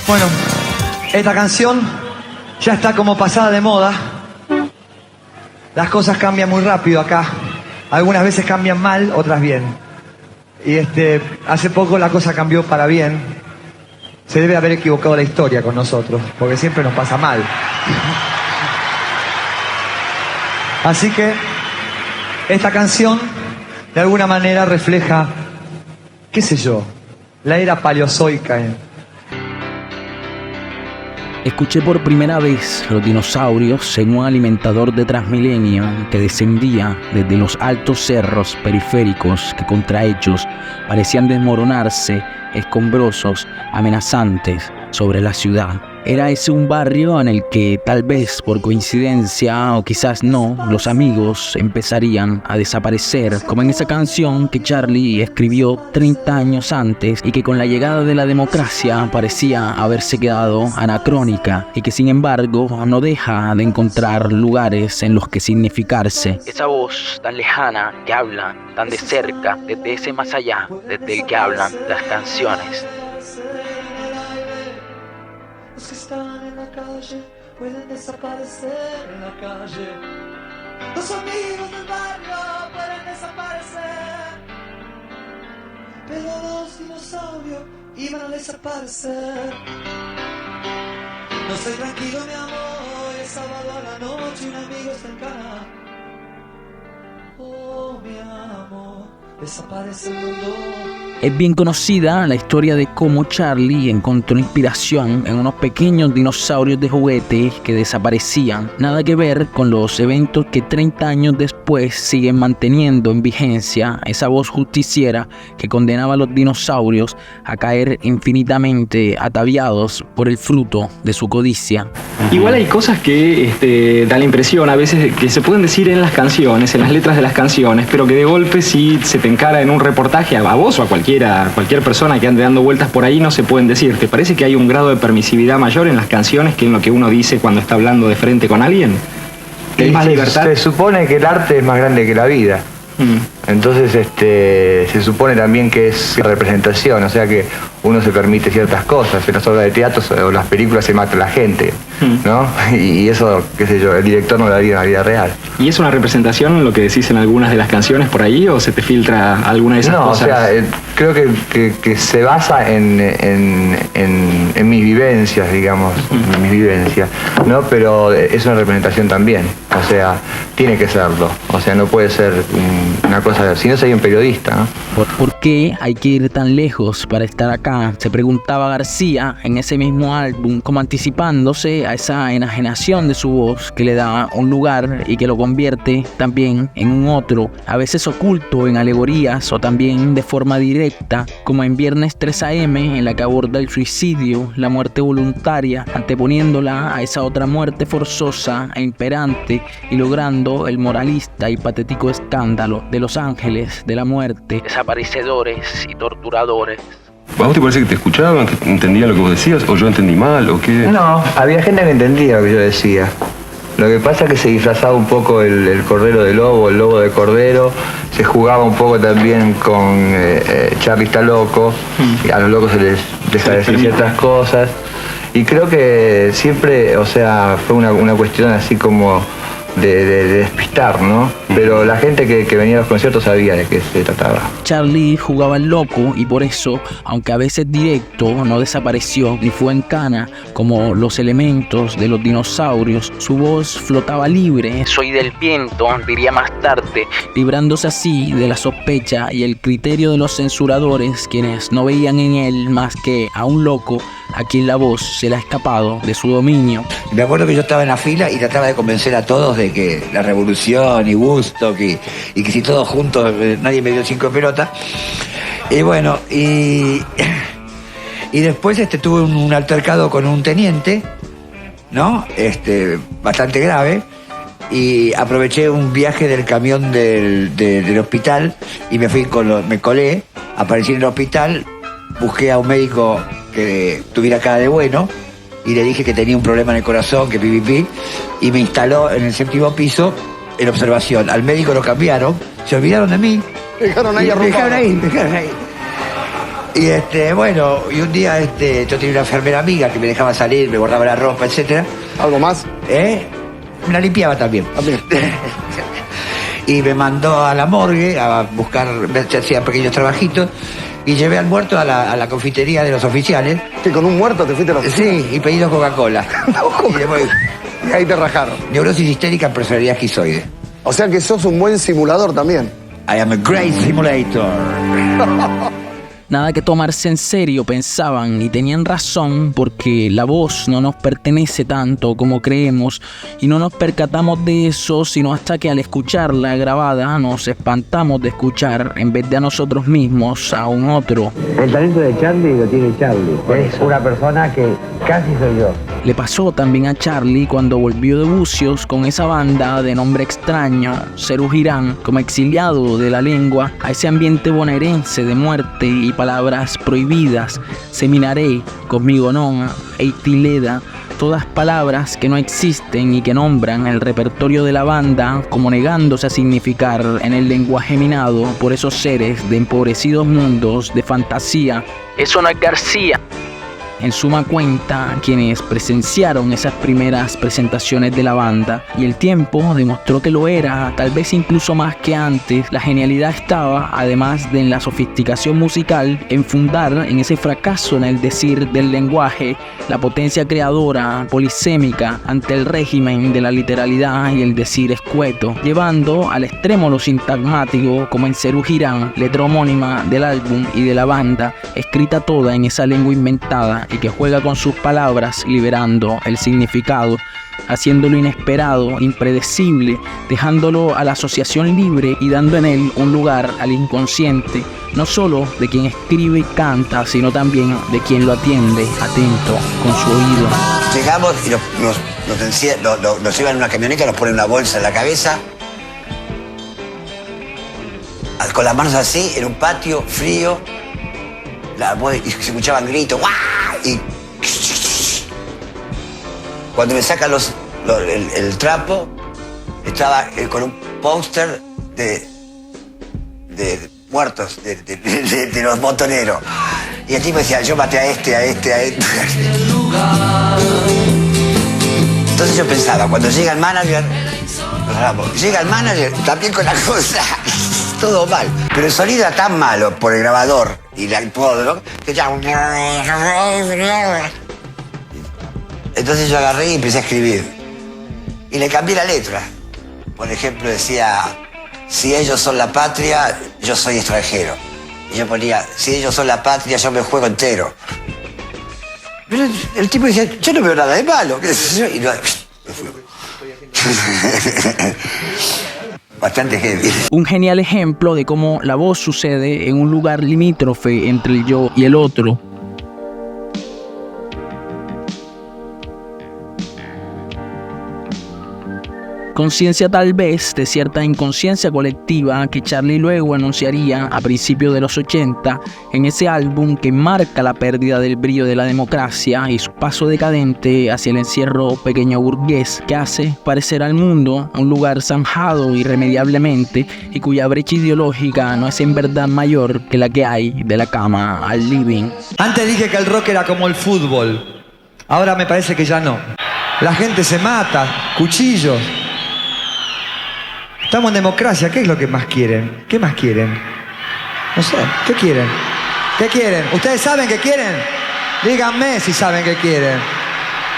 Bueno, esta canción ya está como pasada de moda. Las cosas cambian muy rápido acá. Algunas veces cambian mal, otras bien. Y hace poco la cosa cambió para bien. Se debe haber equivocado la historia con nosotros, porque siempre nos pasa mal. Así que esta canción de alguna manera refleja, qué sé yo, la era paleozoica. Escuché por primera vez los dinosaurios en un alimentador de Transmilenio que descendía desde los altos cerros periféricos que contra ellos parecían desmoronarse, escombrosos, amenazantes sobre la ciudad. Era ese un barrio en el que tal vez por coincidencia o quizás no, los amigos empezarían a desaparecer, como en esa canción que Charlie escribió 30 años antes y que con la llegada de la democracia parecía haberse quedado anacrónica y que sin embargo no deja de encontrar lugares en los que significarse. Esa voz tan lejana que habla tan de cerca, desde ese más allá, desde el que hablan las canciones. Los que están en la calle pueden desaparecer en la calle. Los amigos del barrio pueden desaparecer, pero los dinosaurios iban a desaparecer. No estoy tranquilo, mi amor, es sábado a la noche y un amigo está en cana. Oh, mi amor, desaparece el mundo. Es bien conocida la historia de cómo Charlie encontró inspiración en unos pequeños dinosaurios de juguete que desaparecían. Nada que ver con los eventos que 30 años después siguen manteniendo en vigencia esa voz justiciera que condenaba a los dinosaurios a caer infinitamente ataviados por el fruto de su codicia. Igual hay cosas que da la impresión a veces que se pueden decir en las canciones, en las letras de las canciones, pero que de golpe si se te encara en un reportaje a vos o a cualquier persona que ande dando vueltas por ahí no se pueden decir. ¿Te parece que hay un grado de permisividad mayor en las canciones que en lo que uno dice cuando está hablando de frente con alguien? ¿Que hay más libertad? Se supone que el arte es más grande que la vida. Entonces se supone también que es representación, o sea que uno se permite ciertas cosas. En las obras de teatro o las películas se mata a la gente, ¿no? Y eso, qué sé yo, el director no lo haría en la vida real. ¿Y es una representación lo que decís en algunas de las canciones por ahí o se te filtra alguna de esas cosas? No, o sea, creo que se basa en mis vivencias, digamos, en mis vivencias, ¿no? Pero es una representación también, o sea, tiene que serlo, o sea, no puede ser una cosa, si no sería un periodista, ¿no? ¿Por qué hay que ir tan lejos para estar acá? Se preguntaba García en ese mismo álbum, como anticipándose a esa enajenación de su voz que le da un lugar y que lo convierte también en un otro, a veces oculto en alegorías o también de forma directa, como en Viernes 3 AM, en la que aborda el suicidio, la muerte voluntaria, anteponiéndola a esa otra muerte forzosa e imperante y logrando el moralista y patético escándalo de los ángeles de la muerte, desaparecedores y torturadores. ¿A vos te parece que te escuchaban, que entendían lo que vos decías, o yo entendí mal, o qué? No, había gente que entendía lo que yo decía. Lo que pasa es que se disfrazaba un poco el cordero de lobo, el lobo de cordero, se jugaba un poco también con Charlie está loco, a los locos se les deja decir ciertas cosas, y creo que siempre, o sea, fue una cuestión así como de despistar, ¿no? Pero la gente que venía a los conciertos sabía de qué se trataba. Charlie jugaba al loco y por eso, aunque a veces directo, no desapareció ni fue en cana como los elementos de los dinosaurios. Su voz flotaba libre, soy del viento, diría más tarde, librándose así de la sospecha y el criterio de los censuradores, quienes no veían en él más que a un loco a quien la voz se le ha escapado de su dominio. Me acuerdo que yo estaba en la fila y trataba de convencer a todos de que la revolución y Woodstock y que si todos juntos nadie me dio 5 pelotas. Y bueno, y después tuve un altercado con un teniente, ¿no? Bastante grave. Y aproveché un viaje del camión del hospital y me colé, aparecí en el hospital, busqué a un médico que tuviera cara de bueno y le dije que tenía un problema en el corazón, que pipipi, y me instaló en el 7º piso en observación. Al médico lo cambiaron, se olvidaron de mí. Dejaron ahí arrumbado. Dejaron ahí. Y bueno, y un día yo tenía una enfermera amiga que me dejaba salir, me guardaba la ropa, etcétera. ¿Algo más? Me la limpiaba también. Y me mandó a la morgue a buscar, hacía pequeños trabajitos, y llevé al muerto a la confitería de los oficiales. ¿Que con un muerto te fuiste a los Sí, y pedí 2 Coca-Cola. Y después, Y ahí te rajaron. neurosis histérica en personalidad esquizoide. O sea que sos un buen simulador también. I am a great simulator. Nada que tomarse en serio, pensaban, y tenían razón, porque la voz no nos pertenece tanto como creemos, y no nos percatamos de eso sino hasta que al escucharla grabada nos espantamos de escuchar, en vez de a nosotros mismos, a un otro. El talento de Charlie lo tiene Charlie. Es una persona que casi soy yo. Le pasó también a Charlie cuando volvió de Bucios con esa banda de nombre extraño, Serú Girán, como exiliado de la lengua, a ese ambiente bonaerense de muerte y palabras prohibidas, seminaré, conmigo non, eitileda, todas palabras que no existen y que nombran el repertorio de la banda como negándose a significar en el lenguaje minado por esos seres de empobrecidos mundos de fantasía. Eso no es García. En suma cuenta, quienes presenciaron esas primeras presentaciones de la banda, y el tiempo demostró que lo era, tal vez incluso más que antes. La genialidad estaba, además de en la sofisticación musical, en fundar en ese fracaso en el decir del lenguaje, la potencia creadora, polisémica, ante el régimen de la literalidad y el decir escueto, llevando al extremo lo sintagmático, como en Serú Girán, letra homónima del álbum y de la banda, escrita toda en esa lengua inventada y que juega con sus palabras, liberando el significado, haciéndolo inesperado, impredecible, dejándolo a la asociación libre y dando en él un lugar al inconsciente, no solo de quien escribe y canta, sino también de quien lo atiende, atento, con su oído. Llegamos y nos llevan en una camioneta, nos ponen una bolsa en la cabeza, con las manos así, en un patio frío, y se escuchaban gritos, ¡guau! Y cuando me sacan el trapo, estaba con un póster de muertos, de los montoneros. Y el tipo decía, yo maté a este. Entonces yo pensaba, cuando llega el manager, también con la cosa, todo mal. Pero el sonido era tan malo por el grabador y el podro, que ya... Entonces yo agarré y empecé a escribir. Y le cambié la letra. Por ejemplo, decía, si ellos son la patria, yo soy extranjero. Y yo ponía, si ellos son la patria, yo me juego entero. Pero el tipo decía, yo no veo nada de malo. Y no, me fui. Bastante heavy. Un genial ejemplo de cómo la voz sucede en un lugar limítrofe entre el yo y el otro. Conciencia tal vez de cierta inconsciencia colectiva que Charlie luego anunciaría a principios de los 80 en ese álbum que marca la pérdida del brillo de la democracia y su paso decadente hacia el encierro pequeño burgués que hace parecer al mundo un lugar zanjado irremediablemente y cuya brecha ideológica no es en verdad mayor que la que hay de la cama al living. Antes dije que el rock era como el fútbol. Ahora me parece que ya no. La gente se mata, cuchillos. Estamos en democracia, ¿qué es lo que más quieren? ¿Qué más quieren? No sé, ¿qué quieren? ¿Qué quieren? ¿Ustedes saben qué quieren? Díganme si saben qué quieren.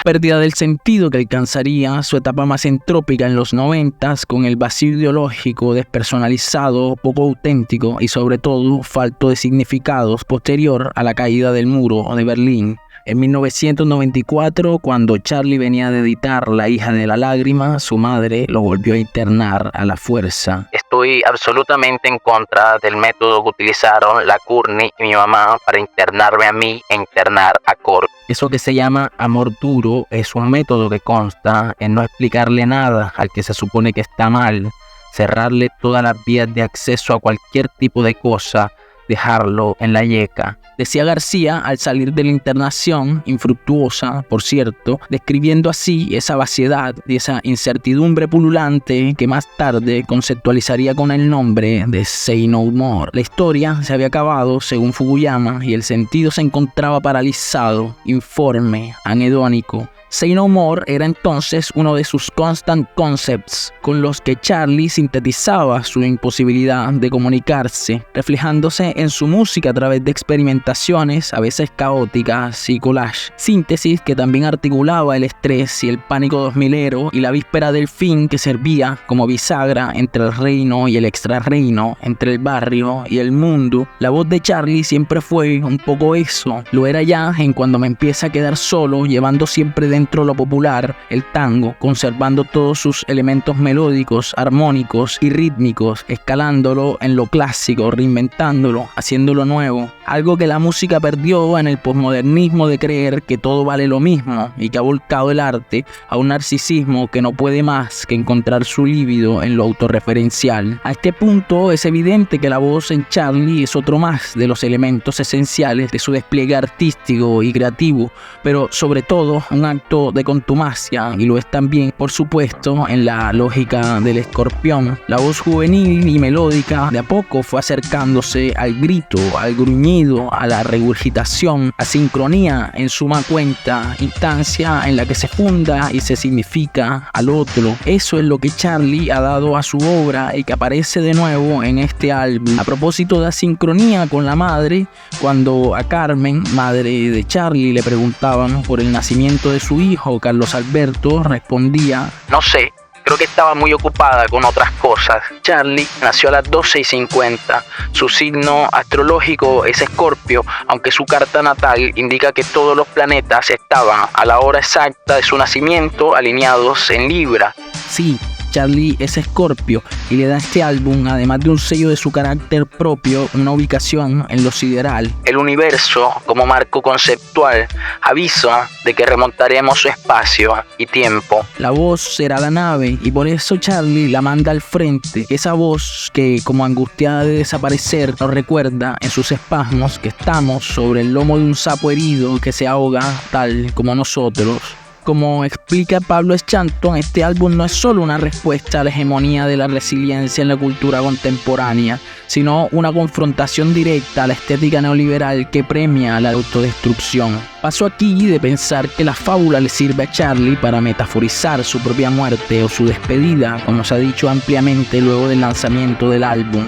Pérdida del sentido que alcanzaría su etapa más entrópica en los 90s con el vacío ideológico, despersonalizado, poco auténtico y sobre todo falto de significados posterior a la caída del muro de Berlín. En 1994, cuando Charlie venía de editar La hija de la lágrima, su madre lo volvió a internar a la fuerza. Estoy absolutamente en contra del método que utilizaron la Courtney y mi mamá para internarme a mí e internar a Cork. Eso que se llama amor duro es un método que consta en no explicarle nada al que se supone que está mal, cerrarle todas las vías de acceso a cualquier tipo de cosa, dejarlo en la yeca. Decía García al salir de la internación, infructuosa, por cierto, describiendo así esa vaciedad y esa incertidumbre pululante que más tarde conceptualizaría con el nombre de Say No More. La historia se había acabado, según Fukuyama, y el sentido se encontraba paralizado, informe, anhedónico. Say No More era entonces uno de sus constant concepts con los que Charlie sintetizaba su imposibilidad de comunicarse, reflejándose en su música a través de experimentaciones a veces caóticas y collage, síntesis que también articulaba el estrés y el pánico 2000ero y la víspera del fin que servía como bisagra entre el reino y el extrarreino, entre el barrio y el mundo. La voz de Charlie siempre fue un poco eso, lo era ya en cuando me empieza a quedar solo, llevando siempre dentro lo popular, el tango, conservando todos sus elementos melódicos, armónicos y rítmicos, escalándolo en lo clásico, reinventándolo, haciéndolo nuevo. Algo que la música perdió en el posmodernismo de creer que todo vale lo mismo y que ha volcado el arte a un narcisismo que no puede más que encontrar su líbido en lo autorreferencial. A este punto es evidente que la voz en Charlie es otro más de los elementos esenciales de su despliegue artístico y creativo, pero sobre todo un acto de contumacia, y lo es también, por supuesto, en la lógica del escorpión. La voz juvenil y melódica de a poco fue acercándose al grito, al gruñido, a la regurgitación, a sincronía en suma cuenta, instancia en la que se funda y se significa al otro. Eso es lo que Charlie ha dado a su obra y que aparece de nuevo en este álbum. A propósito de la sincronía con la madre, cuando a Carmen, madre de Charlie, le preguntaban por el nacimiento de su hijo, Carlos Alberto respondía: no sé, creo que estaba muy ocupada con otras cosas. Charlie nació a las 12:50. Su signo astrológico es Escorpio, aunque su carta natal indica que todos los planetas estaban a la hora exacta de su nacimiento alineados en Libra. Sí, Charlie es Escorpio y le da a este álbum, además de un sello de su carácter propio, una ubicación en lo sideral. El universo, como marco conceptual, aviso de que remontaremos su espacio y tiempo. La voz será la nave y por eso Charlie la manda al frente. Esa voz que, como angustiada de desaparecer, nos recuerda en sus espasmos que estamos sobre el lomo de un sapo herido que se ahoga tal como nosotros. Como explica Pablo Eschanton, este álbum no es solo una respuesta a la hegemonía de la resiliencia en la cultura contemporánea, sino una confrontación directa a la estética neoliberal que premia la autodestrucción. Paso aquí de pensar que la fábula le sirve a Charlie para metaforizar su propia muerte o su despedida, como se ha dicho ampliamente luego del lanzamiento del álbum.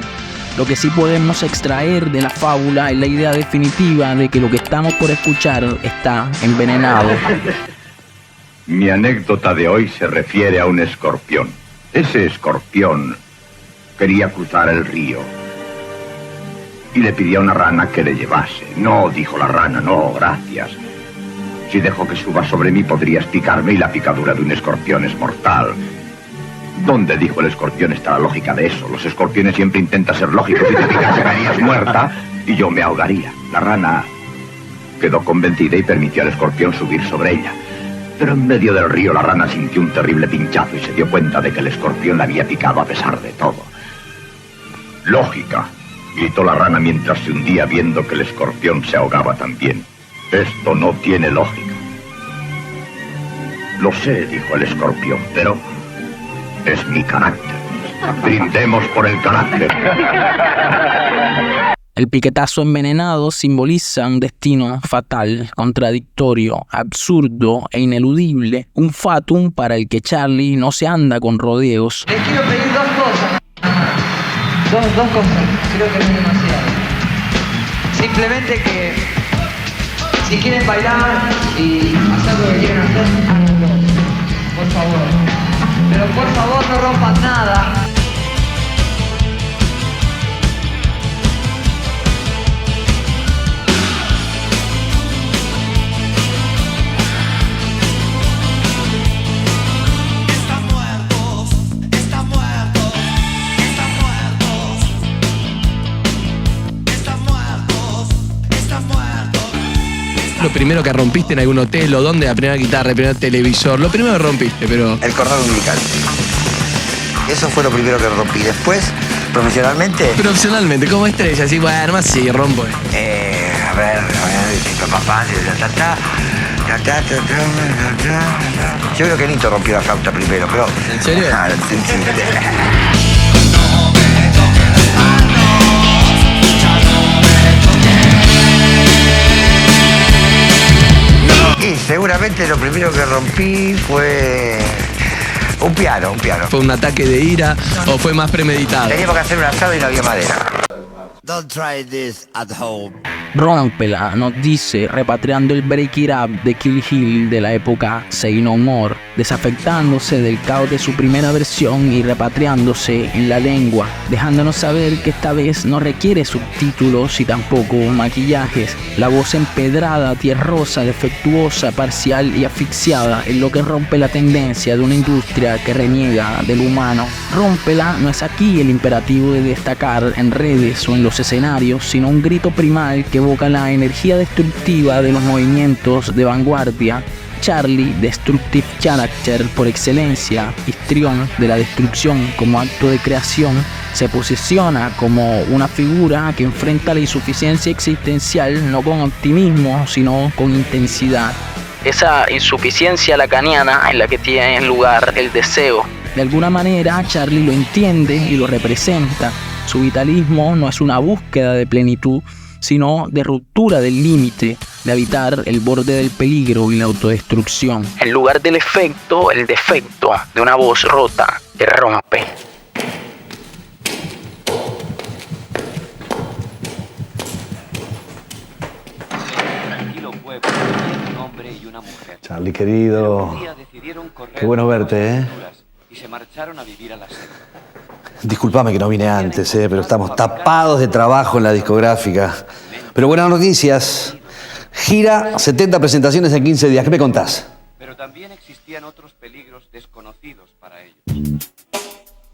Lo que sí podemos extraer de la fábula es la idea definitiva de que lo que estamos por escuchar está envenenado. Mi anécdota de hoy se refiere a un escorpión. Ese escorpión quería cruzar el río y le pidió a una rana que le llevase. No, dijo la rana, no, gracias. Si dejo que suba sobre mí podrías picarme y la picadura de un escorpión es mortal. ¿Dónde, dijo el escorpión, está la lógica de eso? Los escorpiones siempre intentan ser lógicos. Si te picas caerías muerta y yo me ahogaría. La rana quedó convencida y permitió al escorpión subir sobre ella. Pero en medio del río la rana sintió un terrible pinchazo y se dio cuenta de que el escorpión la había picado a pesar de todo. Lógica, gritó la rana mientras se hundía viendo que el escorpión se ahogaba también. Esto no tiene lógica. Lo sé, dijo el escorpión, pero es mi carácter. Brindemos por el carácter. El piquetazo envenenado simboliza un destino fatal, contradictorio, absurdo e ineludible. Un fatum para el que Charlie no se anda con rodeos. Les quiero pedir dos cosas. Dos cosas. Creo que no es demasiado. Simplemente que si quieren bailar y hacer lo que quieran hacer, háganlo. Por favor. Pero por favor no rompan nada. Lo primero que rompiste en algún hotel o dónde, la primera guitarra, el primer televisor, lo primero que rompiste, pero... El cordón umbilical. Eso fue lo primero que rompí. Después profesionalmente. Profesionalmente, como estrella, así, bueno, más sí, rompo. A ver, papá, yo creo que Nito rompió la flauta primero, pero... ¿En serio? Y seguramente lo primero que rompí fue un piano. ¿Fue un ataque de ira o fue más premeditado? Teníamos que hacer un asado y no había madera. Don't try this at home. Rómpela nos dice, repatriando el Break It Up de Kill Hill de la época Say No More, desafectándose del caos de su primera versión y repatriándose en la lengua, dejándonos saber que esta vez no requiere subtítulos y tampoco maquillajes. La voz empedrada, tierrosa, defectuosa, parcial y asfixiada es lo que rompe la tendencia de una industria que reniega del humano. Rómpela no es aquí el imperativo de destacar en redes o en los escenarios, sino un grito primal que evoca la energía destructiva de los movimientos de vanguardia. Charlie, Destructive Character por excelencia, histrión de la destrucción como acto de creación, se posiciona como una figura que enfrenta la insuficiencia existencial no con optimismo, sino con intensidad. Esa insuficiencia lacaniana en la que tiene lugar el deseo. De alguna manera, Charlie lo entiende y lo representa. Su vitalismo no es una búsqueda de plenitud, sino de ruptura del límite, de habitar el borde del peligro y la autodestrucción. En lugar del efecto, el defecto de una voz rota que rompe. Charlie, querido, qué bueno verte, Y se marcharon a vivir a la selva. Disculpame que no vine antes, pero estamos tapados de trabajo en la discográfica. Pero buenas noticias. Gira 70 presentaciones en 15 días. ¿Qué me contás? Pero también existían otros peligros desconocidos para ellos.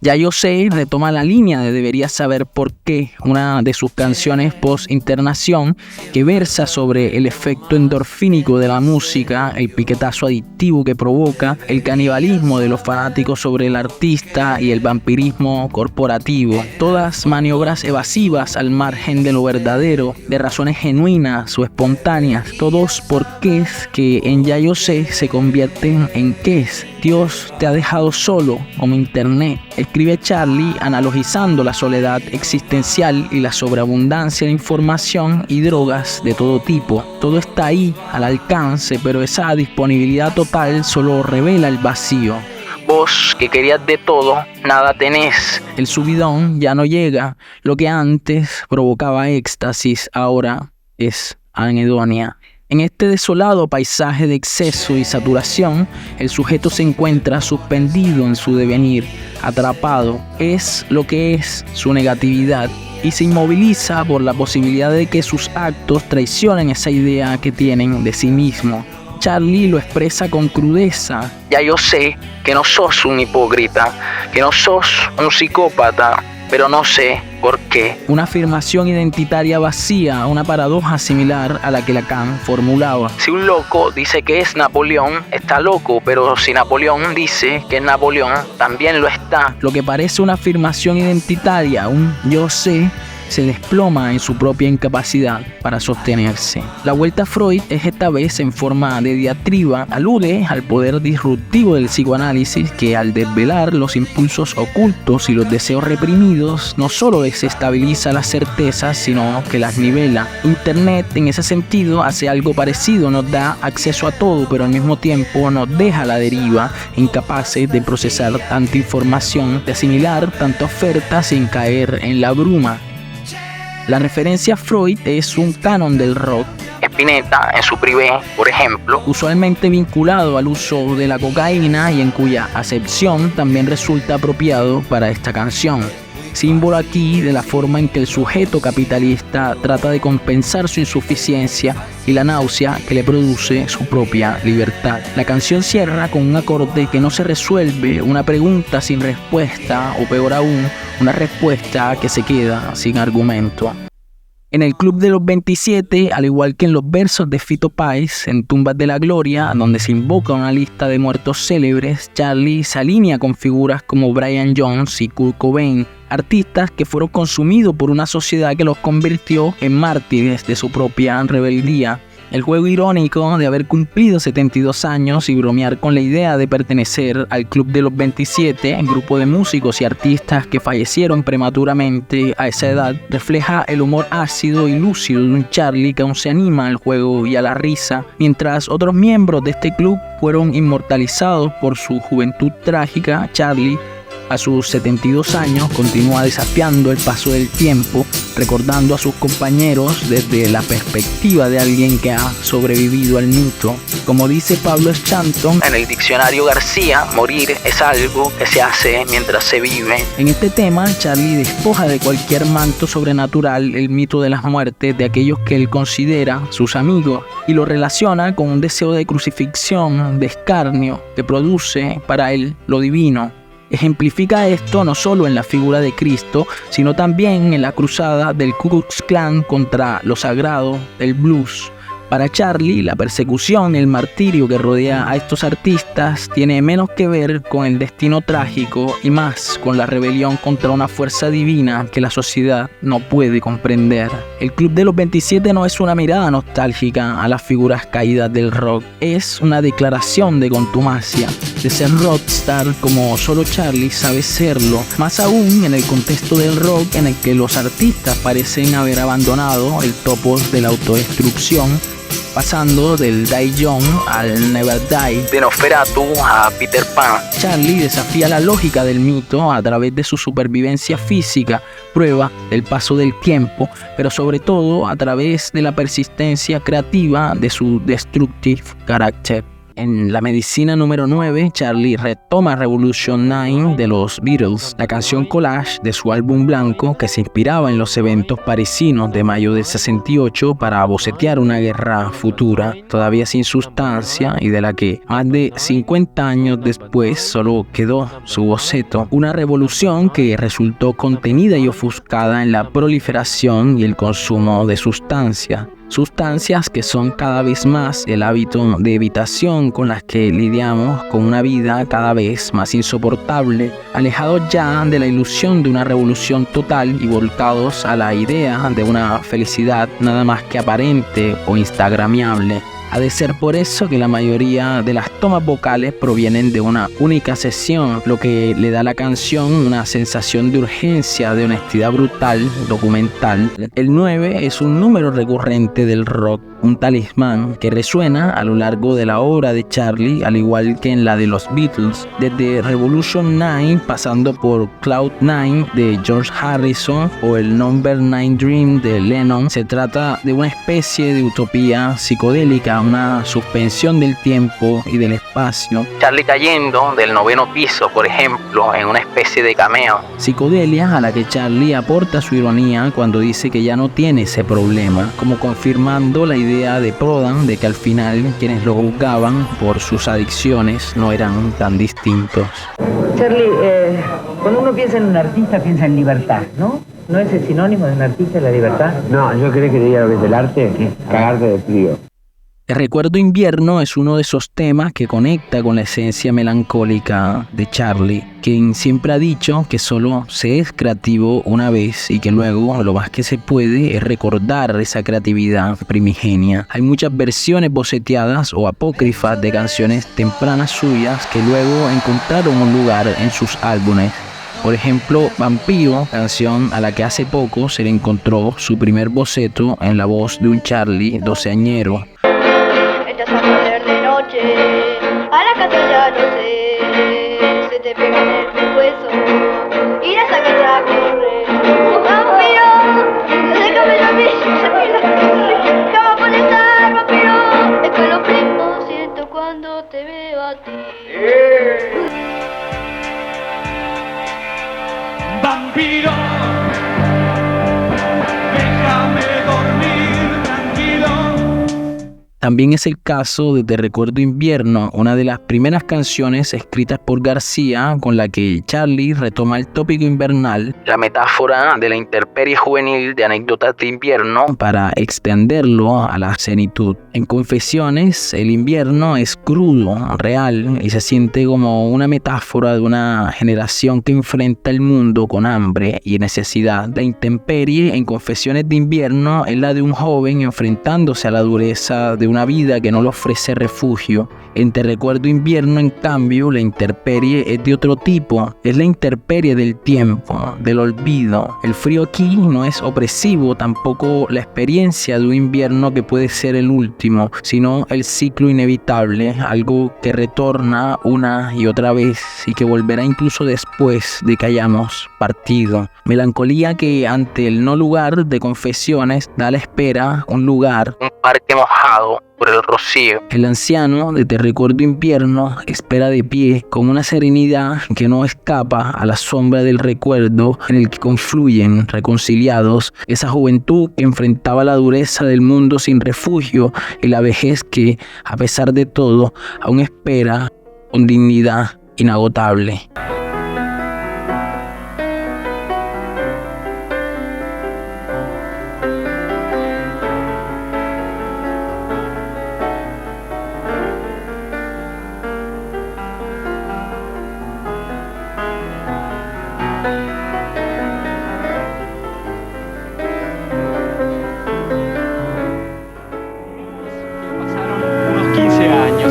Ya Yo Sé retoma la línea de Deberías Saber Por Qué, una de sus canciones post-internación que versa sobre el efecto endorfínico de la música, el piquetazo adictivo que provoca, el canibalismo de los fanáticos sobre el artista y el vampirismo corporativo. Todas maniobras evasivas al margen de lo verdadero, de razones genuinas o espontáneas, todos porqués que en Ya Yo Sé se convierten en qués. Dios te ha dejado solo, como internet. Escribe Charlie analogizando la soledad existencial y la sobreabundancia de información y drogas de todo tipo. Todo está ahí, al alcance, pero esa disponibilidad total solo revela el vacío. Vos que querías de todo, nada tenés. El subidón ya no llega. Lo que antes provocaba éxtasis, ahora es anedonia. En este desolado paisaje de exceso y saturación, el sujeto se encuentra suspendido en su devenir, atrapado. Es lo que es su negatividad y se inmoviliza por la posibilidad de que sus actos traicionen esa idea que tienen de sí mismo. Charlie lo expresa con crudeza. Ya yo sé que no sos un hipócrita, que no sos un psicópata, pero no sé por qué. Una afirmación identitaria vacía, una paradoja similar a la que Lacan formulaba. Si un loco dice que es Napoleón, está loco, pero si Napoleón dice que es Napoleón, también lo está. Lo que parece una afirmación identitaria, un yo sé, se desploma en su propia incapacidad para sostenerse. La vuelta a Freud es esta vez en forma de diatriba, alude al poder disruptivo del psicoanálisis que al desvelar los impulsos ocultos y los deseos reprimidos no solo desestabiliza las certezas sino que las nivela. Internet en ese sentido hace algo parecido, nos da acceso a todo pero al mismo tiempo nos deja a la deriva, incapaces de procesar tanta información, de asimilar tanta oferta sin caer en la bruma. La referencia a Freud es un canon del rock. Spinetta, en su Privé, por ejemplo, usualmente vinculado al uso de la cocaína y en cuya acepción también resulta apropiado para esta canción. Símbolo aquí de la forma en que el sujeto capitalista trata de compensar su insuficiencia y la náusea que le produce su propia libertad. La canción cierra con un acorde que no se resuelve, una pregunta sin respuesta o peor aún, una respuesta que se queda sin argumento. En el Club de los 27, al igual que en los versos de Fito Páez, en Tumbas de la Gloria, donde se invoca una lista de muertos célebres, Charlie se alinea con figuras como Brian Jones y Kurt Cobain. artistas que fueron consumidos por una sociedad que los convirtió en mártires de su propia rebeldía. El juego irónico de haber cumplido 72 años y bromear con la idea de pertenecer al Club de los 27, grupo de músicos y artistas que fallecieron prematuramente a esa edad, refleja el humor ácido y lúcido de un Charlie que aún se anima al juego y a la risa, mientras otros miembros de este club fueron inmortalizados por su juventud trágica. Charlie, a sus 72 años, continúa desafiando el paso del tiempo, recordando a sus compañeros desde la perspectiva de alguien que ha sobrevivido al mito. Como dice Pablo Schanton en el diccionario García, morir es algo que se hace mientras se vive. En este tema, Charlie despoja de cualquier manto sobrenatural el mito de las muertes de aquellos que él considera sus amigos y lo relaciona con un deseo de crucifixión, de escarnio, que produce para él lo divino. Ejemplifica esto no solo en la figura de Cristo, sino también en la cruzada del Ku Klux Klan contra lo sagrado del blues. Para Charlie, la persecución y el martirio que rodea a estos artistas tiene menos que ver con el destino trágico y más con la rebelión contra una fuerza divina que la sociedad no puede comprender. El Club de los 27 no es una mirada nostálgica a las figuras caídas del rock, es una declaración de contumacia, de ser rockstar como solo Charlie sabe serlo, más aún en el contexto del rock en el que los artistas parecen haber abandonado el topos de la autodestrucción, pasando del Die Young al Never Die, de Nosferatu a Peter Pan. Charlie desafía la lógica del mito a través de su supervivencia física, prueba del paso del tiempo, pero sobre todo a través de la persistencia creativa de su destructive carácter. En la medicina número 9, Charlie retoma Revolution 9 de los Beatles, la canción collage de su álbum blanco que se inspiraba en los eventos parisinos de mayo del 68 para bocetear una guerra futura, todavía sin sustancia y de la que más de 50 años después solo quedó su boceto. Una revolución que resultó contenida y ofuscada en la proliferación y el consumo de sustancias que son cada vez más el hábito de evitación con las que lidiamos con una vida cada vez más insoportable, alejados ya de la ilusión de una revolución total y volcados a la idea de una felicidad nada más que aparente o instagramiable. Ha de ser por eso que la mayoría de las tomas vocales provienen de una única sesión, lo que le da a la canción una sensación de urgencia, de honestidad brutal, documental. El 9 es un número recurrente del rock, un talismán que resuena a lo largo de la obra de Charlie, al igual que en la de los Beatles, desde Revolution 9 pasando por Cloud 9 de George Harrison o el Number 9 Dream de Lennon. Se trata de una especie de utopía psicodélica, una suspensión del tiempo y del espacio. Charlie cayendo del 9º piso, por ejemplo, en una especie de cameo. Psicodelia a la que Charlie aporta su ironía cuando dice que ya no tiene ese problema, como confirmando la idea de Prodan de que al final quienes lo juzgaban por sus adicciones no eran tan distintos. Charlie, cuando uno piensa en un artista, piensa en libertad, ¿no? ¿No es el sinónimo de un artista la libertad? No, yo creo que diría lo que es el arte, cagarte de frío. El recuerdo invierno es uno de esos temas que conecta con la esencia melancólica de Charlie, quien siempre ha dicho que solo se es creativo una vez y que luego lo más que se puede es recordar esa creatividad primigenia. Hay muchas versiones boceteadas o apócrifas de canciones tempranas suyas que luego encontraron un lugar en sus álbumes. Por ejemplo, Vampiro, canción a la que hace poco se le encontró su primer boceto en la voz de un Charlie doceañero. Echas a perder de noche, a la casa ya no sé, se te pega en el pescuezo y la sangre a correr. Vampiro, déjame dormir, ¿qué va a molestar, vampiro? Es que lo primo siento cuando te veo a ti. Vampiro, déjame dormir tranquilo. También es el caso de Te Recuerdo Invierno, una de las primeras canciones escritas por García con la que Charly retoma el tópico invernal, la metáfora de la intemperie juvenil de Anécdotas de Invierno, para extenderlo a la senitud. En Confesiones, el invierno es crudo, real, y se siente como una metáfora de una generación que enfrenta el mundo con hambre y necesidad. La intemperie en Confesiones de Invierno es la de un joven enfrentándose a la dureza de una vida que no le ofrece refugio. En Te Recuerdo Invierno, en cambio, la intemperie es de otro tipo. Es la intemperie del tiempo, del olvido. El frío aquí no es opresivo, tampoco la experiencia de un invierno que puede ser el último, sino el ciclo inevitable, algo que retorna una y otra vez y que volverá incluso después de que hayamos partido. Melancolía que ante el no lugar de Confesiones da a la espera un lugar, un parque mojado por el rocío. El anciano de Te Recuerdo Invierno espera de pie con una serenidad que no escapa a la sombra del recuerdo en el que confluyen reconciliados esa juventud que enfrentaba la dureza del mundo sin refugio y la vejez que, a pesar de todo, aún espera con dignidad inagotable.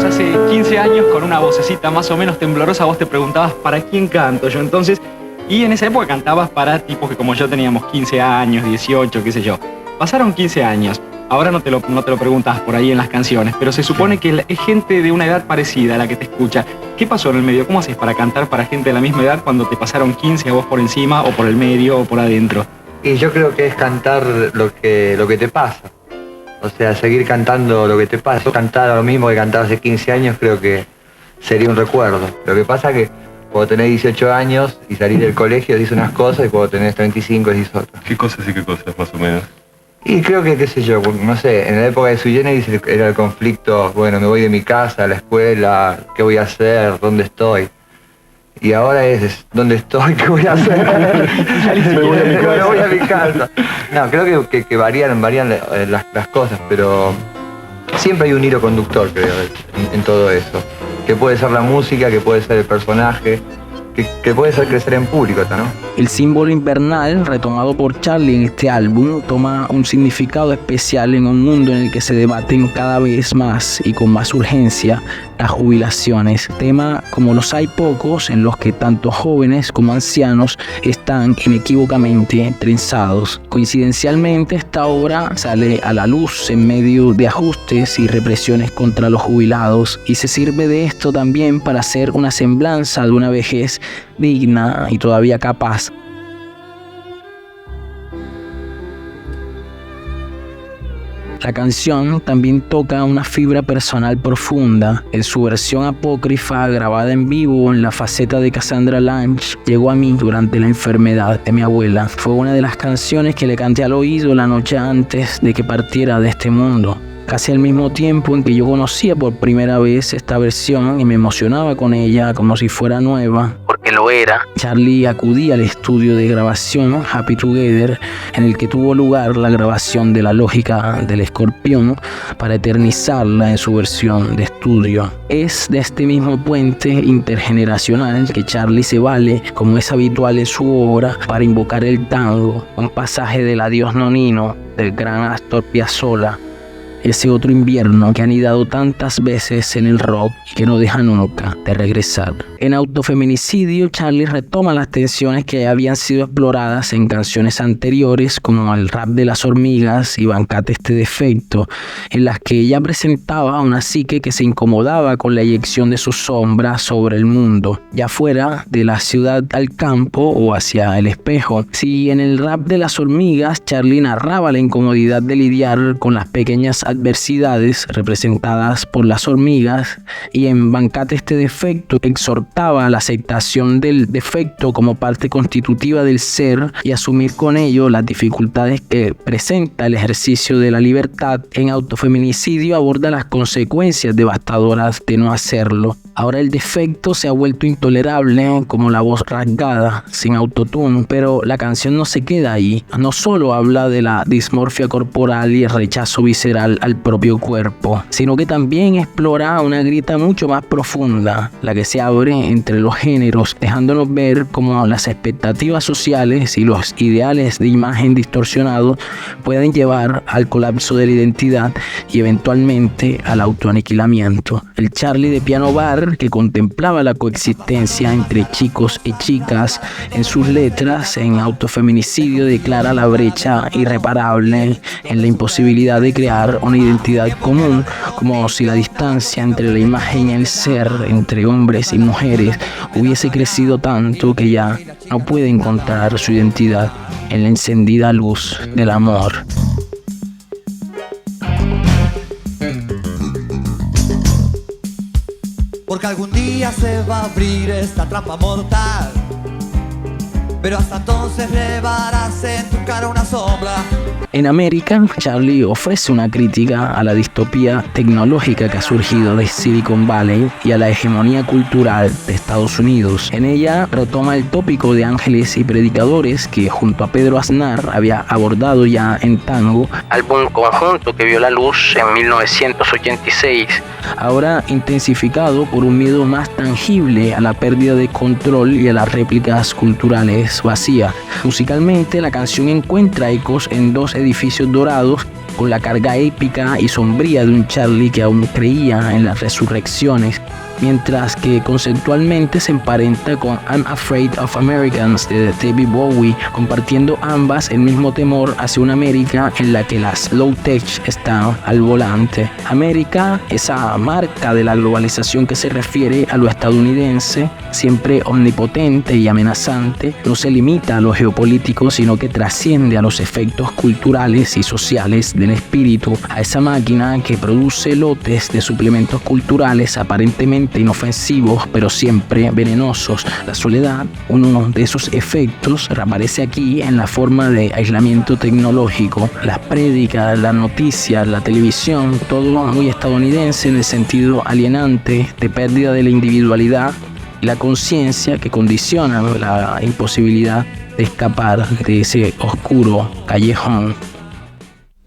Hace 15 años, con una vocecita más o menos temblorosa, vos te preguntabas ¿para quién canto yo entonces? Y en esa época cantabas para tipos que como yo teníamos 15 años, 18, qué sé yo. Pasaron 15 años, ahora no te lo preguntas por ahí en las canciones, pero se supone que es gente de una edad parecida a la que te escucha. ¿Qué pasó en el medio? ¿Cómo haces para cantar para gente de la misma edad cuando te pasaron 15 a vos por encima o por el medio o por adentro? Y yo creo que es cantar lo que te pasa. O sea, seguir cantando lo que te pasa. Cantar lo mismo que cantar hace 15 años creo que sería un recuerdo. Lo que pasa es que cuando tenés 18 años y salís del colegio decís unas cosas y cuando tenés 35 decís otras. ¿Qué cosas y qué cosas más o menos? Y creo que, qué sé yo, no sé, en la época de Sui Generis era el conflicto, bueno, me voy de mi casa a la escuela, ¿qué voy a hacer? ¿Dónde estoy? Y ahora es ¿dónde estoy? ¿Qué voy a hacer? Me voy a mi casa. No, creo que varían las cosas, pero siempre hay un hilo conductor, creo, en todo eso. Que puede ser la música, que puede ser el personaje, que puede ser crecer en público, ¿no? El símbolo invernal, retomado por Charly en este álbum, toma un significado especial en un mundo en el que se debaten cada vez más y con más urgencia las jubilaciones, tema como los hay pocos en los que tanto jóvenes como ancianos están inequívocamente trenzados. Coincidencialmente, esta obra sale a la luz en medio de ajustes y represiones contra los jubilados y se sirve de esto también para hacer una semblanza de una vejez digna y todavía capaz. La canción también toca una fibra personal profunda. En su versión apócrifa, grabada en vivo en la faceta de Cassandra Lange, llegó a mí durante la enfermedad de mi abuela. Fue una de las canciones que le canté al oído la noche antes de que partiera de este mundo. Casi al mismo tiempo en que yo conocía por primera vez esta versión y me emocionaba con ella como si fuera nueva, porque lo era, Charly acudía al estudio de grabación Happy Together, en el que tuvo lugar la grabación de La Lógica del Escorpión para eternizarla en su versión de estudio. Es de este mismo puente intergeneracional que Charly se vale, como es habitual en su obra, para invocar el tango, un pasaje del Adiós Nonino del gran Astor Piazzolla, ese otro invierno que han anidado tantas veces en el rock y que no deja nunca de regresar. En Autofeminicidio, Charly retoma las tensiones que habían sido exploradas en canciones anteriores, como El Rap de las Hormigas y Bancate este defecto, en las que ella presentaba una psique que se incomodaba con la eyección de su sombra sobre el mundo, ya fuera de la ciudad al campo o hacia el espejo. Si en El Rap de las Hormigas, Charly narraba la incomodidad de lidiar con las pequeñas adversidades representadas por las hormigas, y en Bancate este defecto exhortaba a la aceptación del defecto como parte constitutiva del ser y asumir con ello las dificultades que presenta el ejercicio de la libertad. En Autofeminicidio aborda las consecuencias devastadoras de no hacerlo. Ahora el defecto se ha vuelto intolerable, como la voz rasgada, sin autotune, pero la canción no se queda ahí. No solo habla de la dismorfia corporal y el rechazo visceral al propio cuerpo, sino que también explora una grieta mucho más profunda, la que se abre entre los géneros, dejándonos ver cómo las expectativas sociales y los ideales de imagen distorsionados pueden llevar al colapso de la identidad y eventualmente al autoaniquilamiento. El Charlie de Piano Bar, que contemplaba la coexistencia entre chicos y chicas en sus letras, en Autofeminicidio declara la brecha irreparable en la imposibilidad de crear una identidad común, como si la distancia entre la imagen y el ser, entre hombres y mujeres, hubiese crecido tanto que ya no puede encontrar su identidad en la encendida luz del amor. Porque algún día se va a abrir esta trampa mortal, pero hasta entonces llevarás en tu cara una sombra. En América, Charlie ofrece una crítica a la distopía tecnológica que ha surgido de Silicon Valley y a la hegemonía cultural de Estados Unidos. En ella retoma el tópico de ángeles y predicadores que junto a Pedro Aznar había abordado ya en Tango, álbum conjunto que vio la luz en 1986, ahora intensificado por un miedo más tangible a la pérdida de control y a las réplicas culturales vacías. Musicalmente, la canción encuentra ecos en dos edificios dorados, con la carga épica y sombría de un Charlie que aún creía en las resurrecciones, mientras que conceptualmente se emparenta con I'm Afraid of Americans de David Bowie, compartiendo ambas el mismo temor hacia una América en la que las low-tech están al volante. América, esa marca de la globalización que se refiere a lo estadounidense, siempre omnipotente y amenazante, no se limita a lo geopolítico, sino que trasciende a los efectos culturales y sociales del espíritu, a esa máquina que produce lotes de suplementos culturales aparentemente inofensivos, pero siempre venenosos. La soledad, uno de esos efectos, reaparece aquí en la forma de aislamiento tecnológico. Las prédicas, las noticias, la televisión, todo muy estadounidense en el sentido alienante de pérdida de la individualidad y la conciencia que condiciona la imposibilidad de escapar de ese oscuro callejón.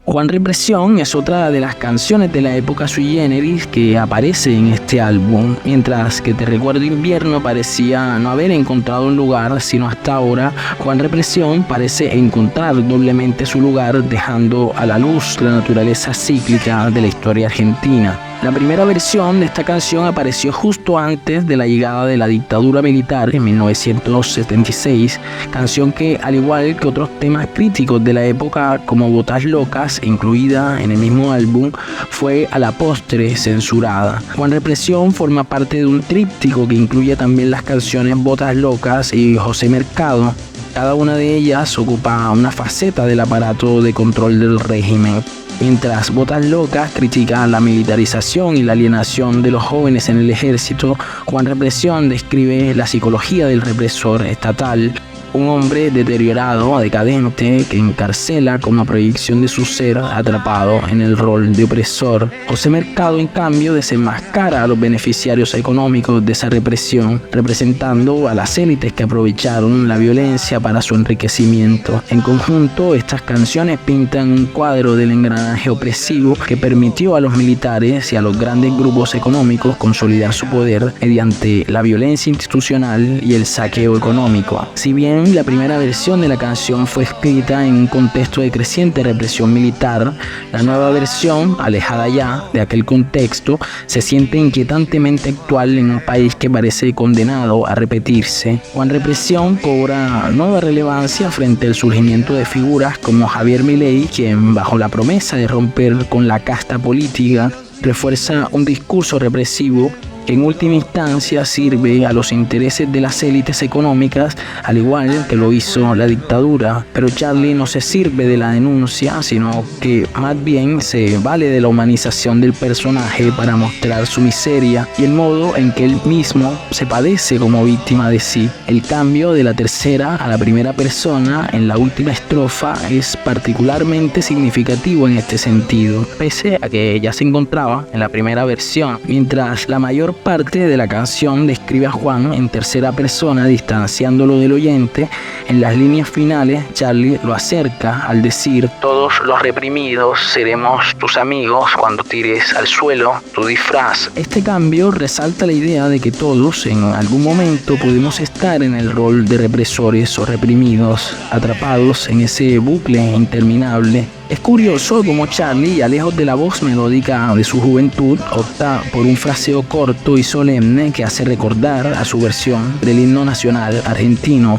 Juan Represión es otra de las canciones de la época sui generis que aparece en este álbum, mientras que Te Recuerdo Invierno parecía no haber encontrado un lugar, sino hasta ahora Juan Represión parece encontrar doblemente su lugar, dejando a la luz la naturaleza cíclica de la historia argentina. La primera versión de esta canción apareció justo antes de la llegada de la dictadura militar en 1976, canción que, al igual que otros temas críticos de la época como Botas Locas, incluida en el mismo álbum, fue a la postre censurada. Juan Represión forma parte de un tríptico que incluye también las canciones Botas Locas y José Mercado. Cada una de ellas ocupa una faceta del aparato de control del régimen. Mientras Botas Locas critica la militarización y la alienación de los jóvenes en el ejército, Juan Represión describe la psicología del represor estatal, un hombre deteriorado, decadente, que encarcela como proyección de su ser atrapado en el rol de opresor. José Mercado, en cambio, desenmascara a los beneficiarios económicos de esa represión, representando a las élites que aprovecharon la violencia para su enriquecimiento. En conjunto, estas canciones pintan un cuadro del engranaje opresivo que permitió a los militares y a los grandes grupos económicos consolidar su poder mediante la violencia institucional y el saqueo económico. Si bien la primera versión de la canción fue escrita en un contexto de creciente represión militar, la nueva versión, alejada ya de aquel contexto, se siente inquietantemente actual en un país que parece condenado a repetirse. Juan Represión cobra nueva relevancia frente al surgimiento de figuras como Javier Milei, quien, bajo la promesa de romper con la casta política, refuerza un discurso represivo que en última instancia sirve a los intereses de las élites económicas, al igual que lo hizo la dictadura. Pero Charlie no se sirve de la denuncia, sino que más bien se vale de la humanización del personaje para mostrar su miseria y el modo en que él mismo se padece como víctima de sí. El cambio de la tercera a la primera persona en la última estrofa es particularmente significativo en este sentido, pese a que ya se encontraba en la primera versión. Mientras la mayor parte de la canción describe a Juan en tercera persona, distanciándolo del oyente, en las líneas finales Charlie lo acerca al decir: todos los reprimidos seremos tus amigos cuando tires al suelo tu disfraz. Este cambio resalta la idea de que todos en algún momento podemos estar en el rol de represores o reprimidos, atrapados en ese bucle interminable. Es curioso cómo Charlie, ya lejos de la voz melódica de su juventud, opta por un fraseo corto y solemne que hace recordar a su versión del himno nacional argentino.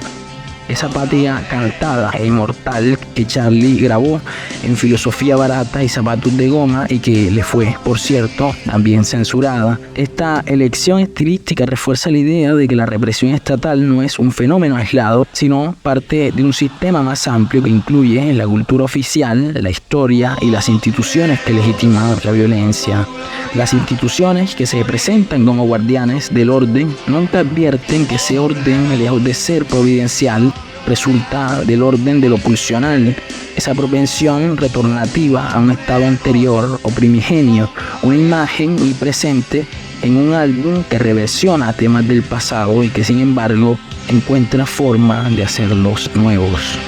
Esa patria cantada e inmortal que Charlie grabó en Filosofía Barata y Zapatos de Goma, y que le fue, por cierto, también censurada. Esta elección estilística refuerza la idea de que la represión estatal no es un fenómeno aislado, sino parte de un sistema más amplio que incluye la cultura oficial, la historia y las instituciones que legitiman la violencia. Las instituciones que se presentan como guardianes del orden nunca advierten que ese orden, lejos de ser providencial, resulta del orden de lo pulsional, esa propensión retornativa a un estado anterior o primigenio, una imagen muy presente en un álbum que reversiona temas del pasado y que sin embargo encuentra forma de hacerlos nuevos.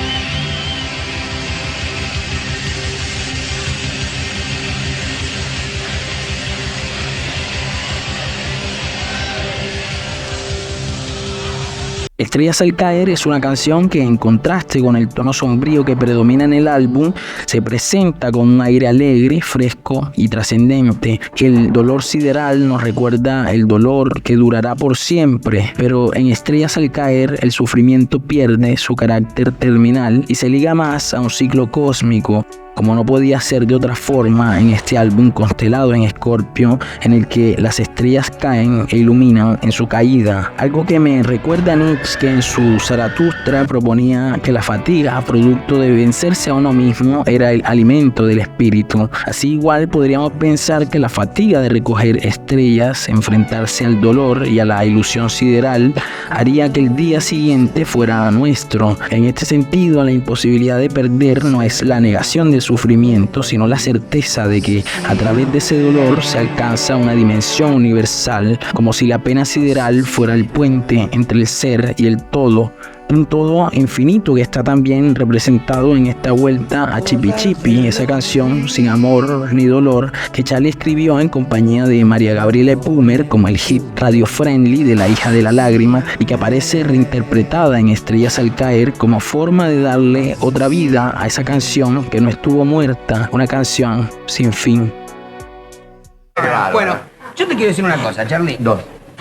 Estrellas al caer es una canción que, en contraste con el tono sombrío que predomina en el álbum, se presenta con un aire alegre, fresco y trascendente. El dolor sideral nos recuerda el dolor que durará por siempre, pero en Estrellas al caer el sufrimiento pierde su carácter terminal y se liga más a un ciclo cósmico, como no podía ser de otra forma en este álbum constelado en Escorpio, en el que las estrellas caen e iluminan en su caída. Algo que me recuerda a Nietzsche, que en su Zaratustra proponía que la fatiga, producto de vencerse a uno mismo, era el alimento del espíritu. Así igual podríamos pensar que la fatiga de recoger estrellas, enfrentarse al dolor y a la ilusión sideral, haría que el día siguiente fuera nuestro. En este sentido, la imposibilidad de perder no es la negación del sufrimiento, sino la certeza de que a través de ese dolor se alcanza una dimensión universal, como si la pena sideral fuera el puente entre el ser y el todo, un todo infinito que está también representado en esta vuelta a Chipi Chipi, esa canción sin amor ni dolor que Charlie escribió en compañía de María Gabriela Epumer como el hit radio friendly de La hija de la lágrima, y que aparece reinterpretada en Estrellas al caer como forma de darle otra vida a esa canción que no estuvo muerta, una canción sin fin. Bueno, yo te quiero decir una cosa, Charlie.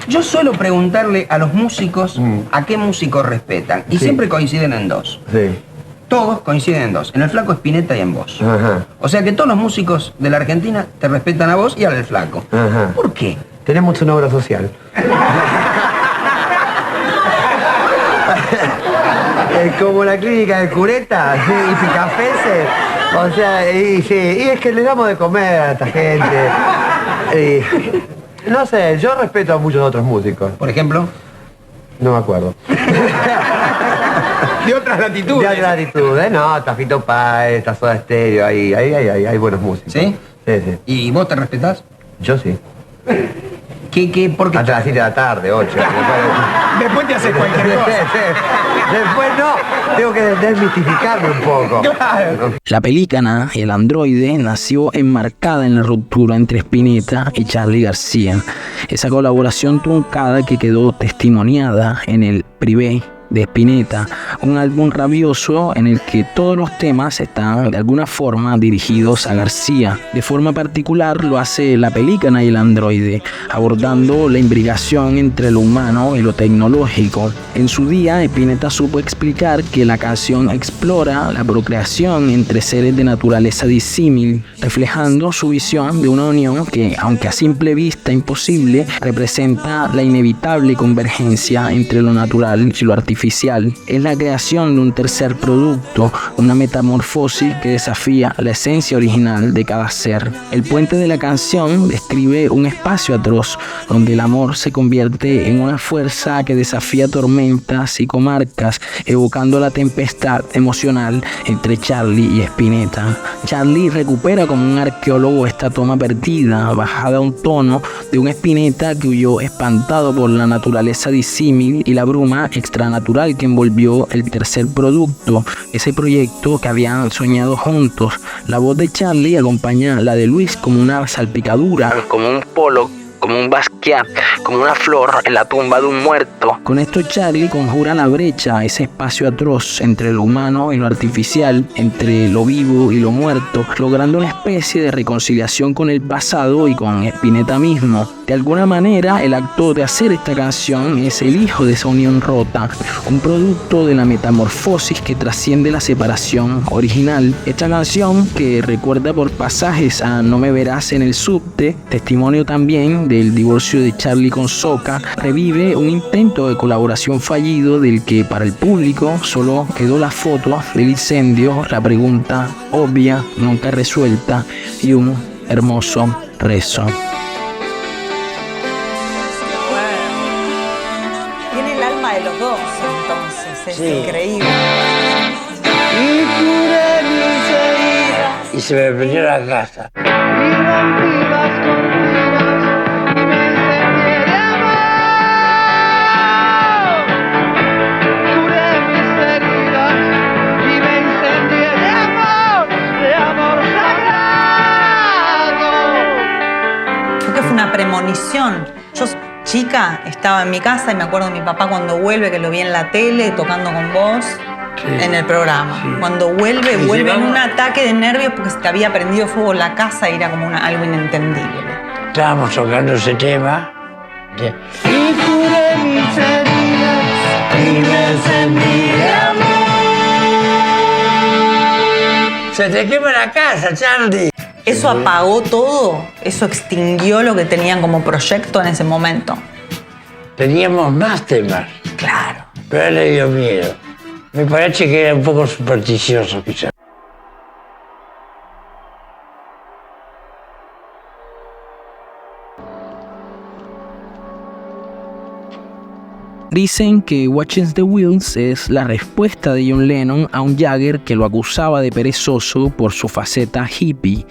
Yo suelo preguntarle a los músicos a qué músicos respetan, y siempre coinciden en dos. Todos coinciden en dos, en el Flaco Spinetta y en vos. O sea que todos los músicos de la Argentina te respetan a vos y al Flaco. ¿Por qué? Tenemos una obra social. Como la clínica de Cureta y Picafeses. O sea, y es que le damos de comer a esta gente. No sé, yo respeto a muchos otros músicos. ¿Por ejemplo? No me acuerdo. De otras latitudes. De otras latitudes, no, Tafito Páez, Soda Stereo, hay buenos músicos. ¿Sí? Sí, sí. ¿Y vos te respetás? Yo sí. ¿Por qué? Hasta las 7 de la tarde, 8. Después te haces cualquier cosa. Después no, tengo que desmitificarme un poco. Claro. La Pelícana, el androide, nació enmarcada en la ruptura entre Spinetta y Charly García. Esa colaboración truncada que quedó testimoniada en el Privé de Spinetta, un álbum rabioso en el que todos los temas están de alguna forma dirigidos a García. De forma particular lo hace La Pelícana y el androide, abordando la imbricación entre lo humano y lo tecnológico. En su día, Spinetta supo explicar que la canción explora la procreación entre seres de naturaleza disímil, reflejando su visión de una unión que, aunque a simple vista imposible, representa la inevitable convergencia entre lo natural y lo artificial. Es la creación de un tercer producto, una metamorfosis que desafía la esencia original de cada ser. El puente de la canción describe un espacio atroz donde el amor se convierte en una fuerza que desafía tormentas y comarcas, evocando la tempestad emocional entre Charlie y Spinetta. Charlie recupera como un arqueólogo esta toma perdida, bajada a un tono de un Spinetta que huyó espantado por la naturaleza disímil y la bruma extranatural que envolvió el tercer producto, ese proyecto que habían soñado juntos. La voz de Charlie acompaña la de Luis como una salpicadura, como un polo, como un Basquiat, como una flor en la tumba de un muerto. Con esto Charlie conjura la brecha, ese espacio atroz entre lo humano y lo artificial, entre lo vivo y lo muerto, logrando una especie de reconciliación con el pasado y con Spinetta mismo. De alguna manera, el acto de hacer esta canción es el hijo de esa unión rota, un producto de la metamorfosis que trasciende la separación original. Esta canción, que recuerda por pasajes a No me verás en el subte, testimonio también del divorcio de Charlie con Soca, revive un intento de colaboración fallido del que para el público solo quedó la foto del incendio, la pregunta obvia, nunca resuelta y un hermoso rezo. Tiene el alma de los dos, entonces, es increíble. Y se me prendió la casa. Una premonición. Yo chica estaba en mi casa y me acuerdo de mi papá cuando vuelve, que lo vi en la tele tocando con vos en el programa. Sí. Cuando vuelve en un ataque de nervios porque se te había prendido fuego la casa y era como algo inentendible. Estábamos tocando ese tema. Y curé mis heridas y me encendí de amor. Se te quema la casa, Charlie. ¿Eso apagó todo? ¿Eso extinguió lo que tenían como proyecto en ese momento? Teníamos más temas. Claro. Pero a él le dio miedo. Me parece que era un poco supersticioso, quizás. Dicen que Watching the Wheels es la respuesta de John Lennon a un Jagger que lo acusaba de perezoso por su faceta hippie.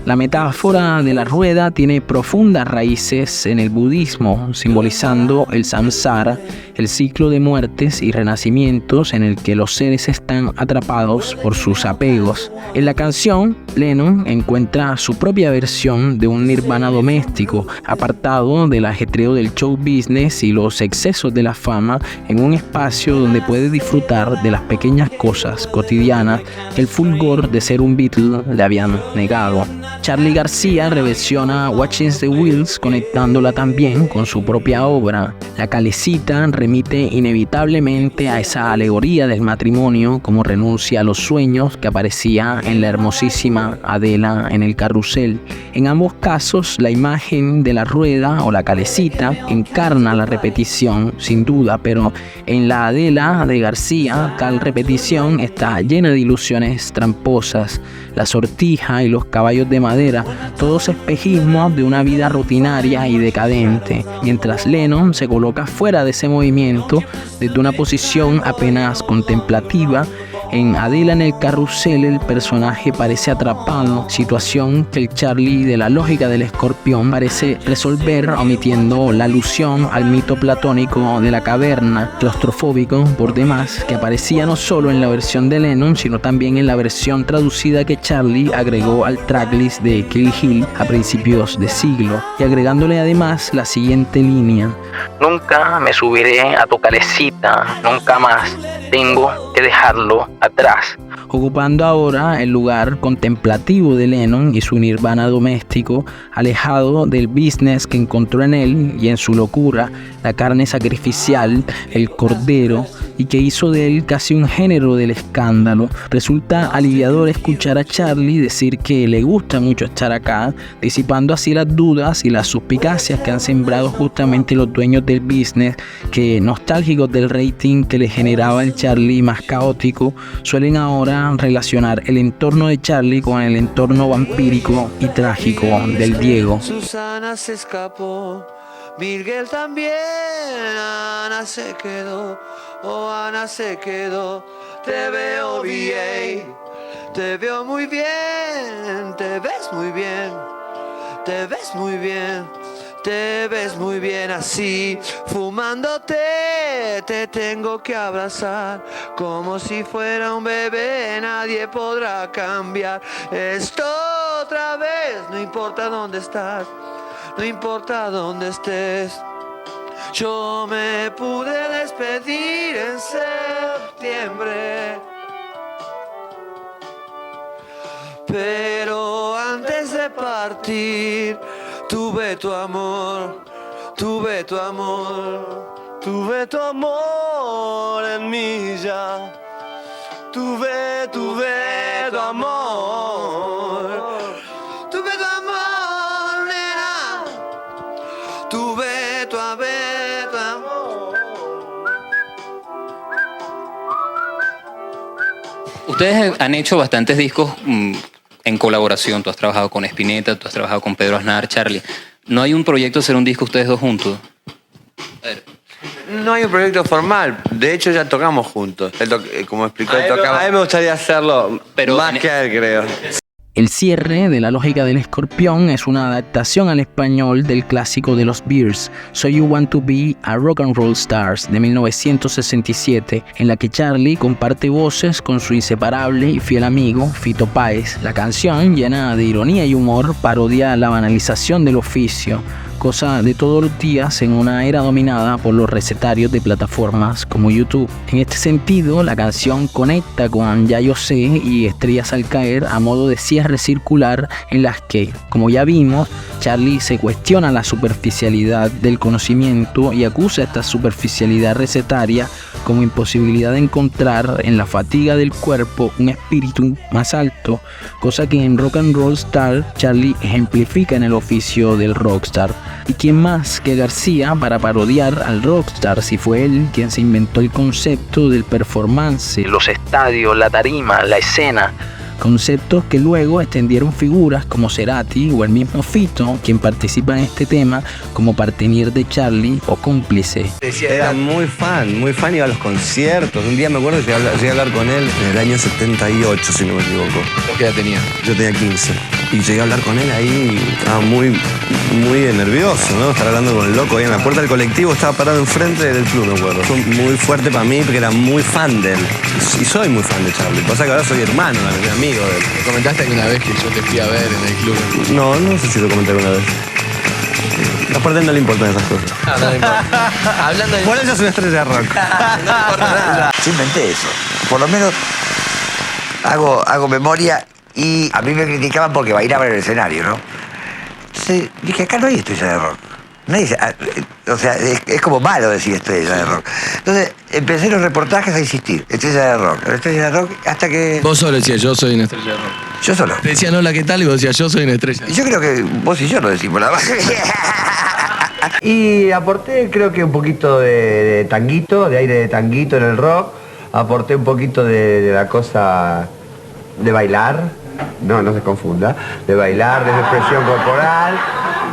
La metáfora de la rueda tiene profundas raíces en el budismo, simbolizando el samsara, el ciclo de muertes y renacimientos en el que los seres están atrapados por sus apegos. En la canción, Lennon encuentra su propia versión de un nirvana doméstico, apartado del ajetreo del show business y los excesos de la fama, en un espacio donde puede disfrutar de las pequeñas cosas cotidianas que el fulgor de ser un Beatle le habían negado. Charly García reversiona Watching the Wheels conectándola también con su propia obra. La Calecita remite inevitablemente a esa alegoría del matrimonio como renuncia a los sueños que aparecía en la hermosísima Adela en el carrusel. En ambos casos, la imagen de la rueda o la calecita encarna la repetición, sin duda, pero en la Adela de García, tal repetición está llena de ilusiones tramposas. La sortija y los caballos de madera, todos espejismos de una vida rutinaria y decadente, mientras Lennon se coloca fuera de ese movimiento desde una posición apenas contemplativa, En Adela en el carrusel el personaje parece atrapado, situación que el Charlie de la lógica del escorpión parece resolver omitiendo la alusión al mito platónico de la caverna, claustrofóbico por demás, que aparecía no solo en la versión de Lennon, sino también en la versión traducida que Charlie agregó al tracklist de Kill Hill a principios de siglo, y agregándole además la siguiente línea: nunca me subiré a tu calecita, nunca más, tengo que dejarlo atrás, ocupando ahora el lugar contemplativo de Lennon y su nirvana doméstico, alejado del business que encontró en él y en su locura, la carne sacrificial, el cordero, y que hizo de él casi un género del escándalo. Resulta aliviador escuchar a Charlie decir que le gusta mucho estar acá, disipando así las dudas y las suspicacias que han sembrado justamente los dueños del business, que nostálgicos del rating que le generaba el Charlie más caótico, suelen ahora relacionar el entorno de Charlie con el entorno vampírico y trágico del Diego. Susana se escapó, Miguel también, Ana se quedó, Ana se quedó. Te veo bien, te veo muy bien, te ves muy bien, te ves muy bien. Te ves muy bien así, fumándote, te tengo que abrazar, como si fuera un bebé, nadie podrá cambiar esto otra vez, no importa dónde estás, no importa dónde estés. Yo me pude despedir en septiembre, pero antes de partir tuve tu amor, tuve tu amor, tuve tu amor en mí ya. Tuve tu amor, tuve tu amor, nena. Tuve tu amor. Ustedes han hecho bastantes discos en colaboración. Tú has trabajado con Spinetta, tú has trabajado con Pedro Aznar, Charlie. ¿No hay un proyecto de hacer un disco ustedes dos juntos? No hay un proyecto formal. De hecho, ya tocamos juntos. Como explicó, él tocaba. A mí me gustaría hacerlo, pero más que a él, creo. El cierre de La lógica del escorpión es una adaptación al español del clásico de los Bears, So You Want to Be a Rock and Roll Stars, de 1967, en la que Charlie comparte voces con su inseparable y fiel amigo Fito Páez. La canción, llena de ironía y humor, parodia la banalización del oficio, cosa de todos los días en una era dominada por los recetarios de plataformas como YouTube. En este sentido, la canción conecta con Ya Yo Sé y Estrellas al Caer a modo de cierre circular, en las que, como ya vimos, Charlie se cuestiona la superficialidad del conocimiento y acusa esta superficialidad recetaria como imposibilidad de encontrar en la fatiga del cuerpo un espíritu más alto, cosa que en Rock and Roll Star Charlie ejemplifica en el oficio del rockstar. ¿Y quién más que García para parodiar al rockstar, si fue él quien se inventó el concepto del performance, los estadios, la tarima, la escena? Conceptos que luego extendieron figuras como Cerati o el mismo Fito, quien participa en este tema como partener de Charlie o cómplice. Era muy fan, iba a los conciertos. Un día me acuerdo que llegué a hablar con él en el año 78, si no me equivoco. ¿Qué edad tenía? Yo tenía 15. Y llegué a hablar con él ahí, estaba muy nervioso, ¿no? Estar hablando con el loco ahí en la puerta del colectivo, estaba parado enfrente del club, me acuerdo. Fue muy fuerte para mí porque era muy fan de él. Y soy muy fan de Charlie. Pasa que ahora soy hermano, amigo de él. ¿Me comentaste alguna vez que yo te fui a ver en el club? No sé si lo comenté alguna vez. Aparte no le importan esas cosas. No le importa. Hablando de... Por eso es una estrella de rock. No le importa nada. Yo inventé eso. Por lo menos hago memoria y a mí me criticaban porque bailaba en el escenario, ¿no? Entonces dije, acá no hay estrella de rock. Nadie o sea, es como malo decir estrella de rock. Entonces empecé los reportajes a insistir, estrella de rock, hasta que... Vos solo decías, yo soy una estrella de rock. Yo solo. Te decían, hola, ¿qué tal? Y vos decías, yo soy una estrella. Yo creo que vos y yo lo decimos, la verdad. Y aporté, creo que un poquito de tanguito, de aire de tanguito en el rock. Aporté un poquito de la cosa de bailar. No se confunda. De bailar, de expresión corporal.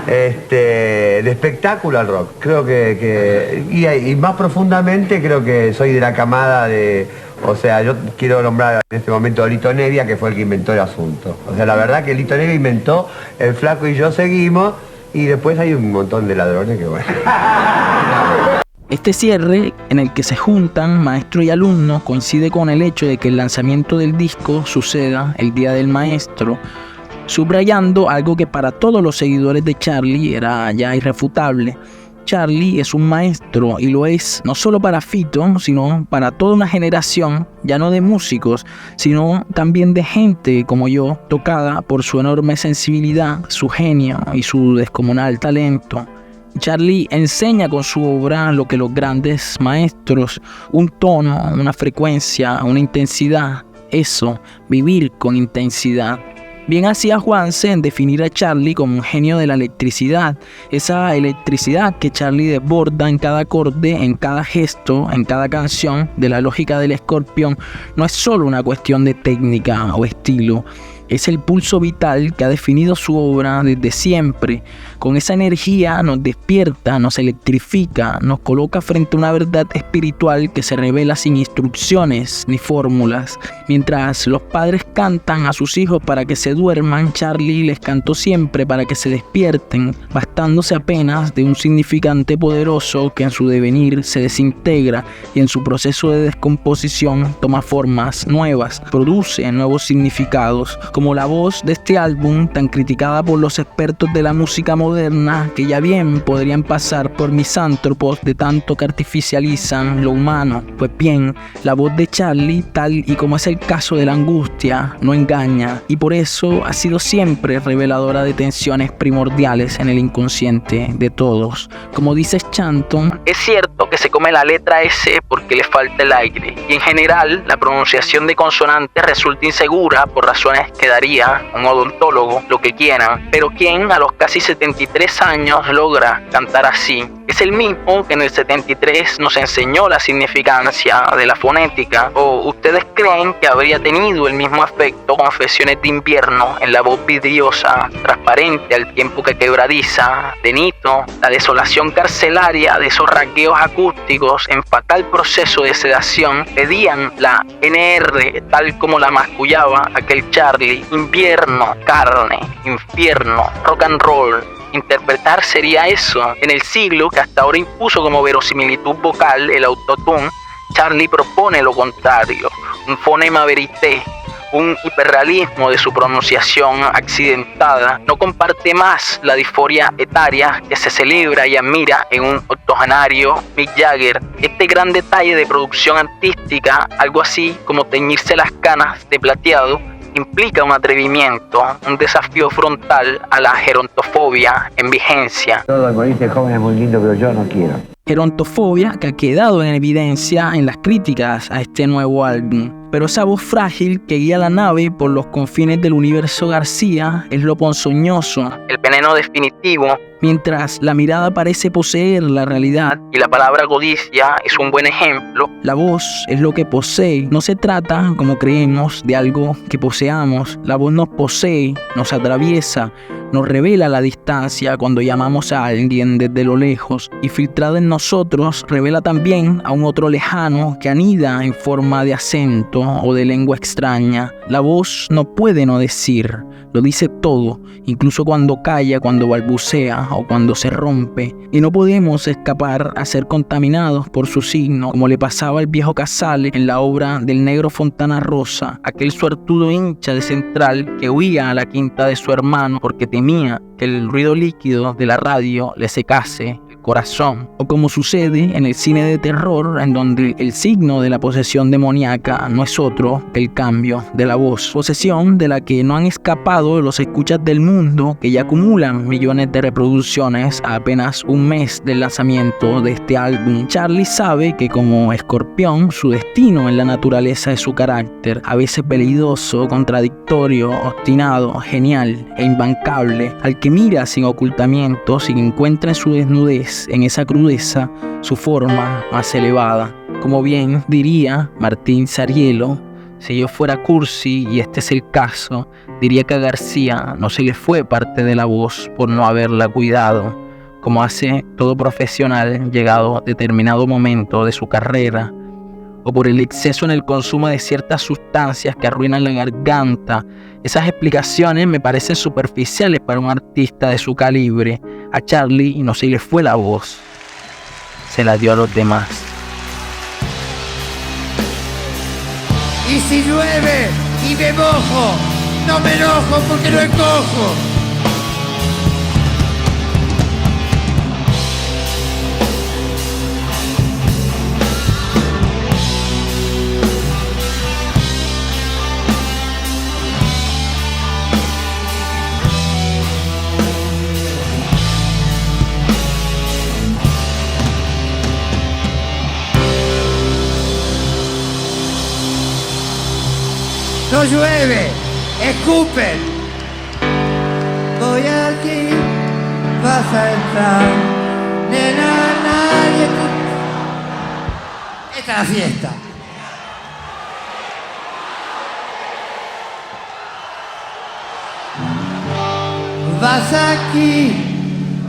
De espectáculo al rock. Creo que y más profundamente creo que soy de la camada de O sea, yo quiero nombrar en este momento a Lito Nevia, que fue el que inventó el asunto. O sea, la verdad que Lito Nevia inventó, el Flaco y yo seguimos, y después hay un montón de ladrones que bueno. Este cierre, en el que se juntan maestro y alumno, coincide con el hecho de que el lanzamiento del disco suceda el día del maestro, subrayando algo que para todos los seguidores de Charly era ya irrefutable. Charly es un maestro, y lo es no solo para Fito, sino para toda una generación, ya no de músicos, sino también de gente como yo, tocada por su enorme sensibilidad, su genio y su descomunal talento. Charly enseña con su obra lo que los grandes maestros, un tono, una frecuencia, una intensidad, eso, vivir con intensidad. Bien hacía Juanse en definir a Charly como un genio de la electricidad, esa electricidad que Charly desborda en cada acorde, en cada gesto, en cada canción. De la lógica del escorpión, no es solo una cuestión de técnica o estilo, es el pulso vital que ha definido su obra desde siempre. Con esa energía nos despierta, nos electrifica, nos coloca frente a una verdad espiritual que se revela sin instrucciones ni fórmulas. Mientras los padres cantan a sus hijos para que se duerman, Charly les cantó siempre para que se despierten, bastándose apenas de un significante poderoso que en su devenir se desintegra y en su proceso de descomposición toma formas nuevas, produce nuevos significados, como la voz de este álbum tan criticada por los expertos de la música moderna, que ya bien podrían pasar por misántropos de tanto que artificializan lo humano. Pues bien, la voz de Charly, tal y como es el caso de la angustia, no engaña, y por eso ha sido siempre reveladora de tensiones primordiales en el inconsciente de todos. Como dice Stanton, es cierto que se come la letra S porque le falta el aire, y en general la pronunciación de consonantes resulta insegura por razones que daría un odontólogo, lo que quieran, pero quien a los casi 73 años logra cantar así es el mismo que en el 73 nos enseñó la significancia de la fonética. ¿O ustedes creen que habría tenido el mismo efecto Confesiones de invierno en la voz vidriosa, transparente al tiempo que quebradiza, de Nito, la desolación carcelaria de esos rasgueos acústicos en fatal proceso de sedación? Pedían la NR tal como la mascullaba aquel Charly: invierno, carne, infierno, rock and roll. Interpretar sería eso. En el siglo que hasta ahora impuso como verosimilitud vocal el autotune, Charly propone lo contrario, un fonema verité, un hiperrealismo de su pronunciación accidentada. No comparte más la disforia etaria que se celebra y admira en un octogenario Mick Jagger. Este gran detalle de producción artística, algo así como teñirse las canas de plateado, implica un atrevimiento, un desafío frontal a la gerontofobia en vigencia. Todo el morirse joven es muy lindo, pero yo no quiero. Gerontofobia que ha quedado en evidencia en las críticas a este nuevo álbum. Pero esa voz frágil que guía la nave por los confines del universo García es lo ponzoñoso, el veneno definitivo. Mientras la mirada parece poseer la realidad y la palabra codicia es un buen ejemplo, la voz es lo que posee. No se trata, como creemos, de algo que poseamos. La voz nos posee, nos atraviesa, nos revela la distancia cuando llamamos a alguien desde lo lejos, y filtrada en nosotros revela también a un otro lejano que anida en forma de acento o de lengua extraña. La voz no puede no decir, lo dice todo, incluso cuando calla, cuando balbucea o cuando se rompe, y no podemos escapar a ser contaminados por su signo, como le pasaba al viejo Casale en la obra del negro Fontana Rosa, aquel suertudo hincha de Central que huía a la quinta de su hermano porque temía que el ruido líquido de la radio le secase el corazón. O como sucede en el cine de terror, en donde el signo de la posesión demoníaca no es otro que el cambio de la voz, posesión de la que no han escapado los escuchas del mundo, que ya acumulan millones de reproducciones a apenas un mes del lanzamiento de este álbum. Charly sabe que como escorpión, su destino en la naturaleza de su carácter, a veces veleidoso, contradictorio, obstinado, genial e imbancable, al que mira sin ocultamientos y que encuentra en su desnudez, en esa crudeza, su forma más elevada. Como bien diría Martín Sarielo, si yo fuera cursi y este es el caso, diría que a García no se le fue parte de la voz por no haberla cuidado, como hace todo profesional llegado a determinado momento de su carrera. o por el exceso en el consumo de ciertas sustancias que arruinan la garganta. Esas explicaciones me parecen superficiales para un artista de su calibre. A Charly y no se le fue la voz, se la dio a los demás. Y si llueve y me mojo, no me enojo porque no encojo. No llueve, escupen. Voy aquí, vas a entrar. Nena, nadie te... Esta es la fiesta. Vas aquí,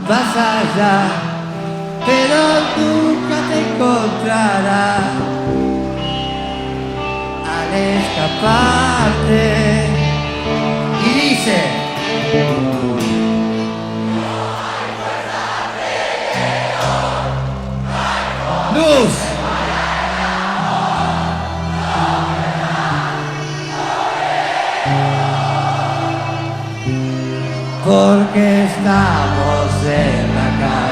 vas allá, pero nunca te encontrarás. Escaparte y dice luz porque estamos en la calle.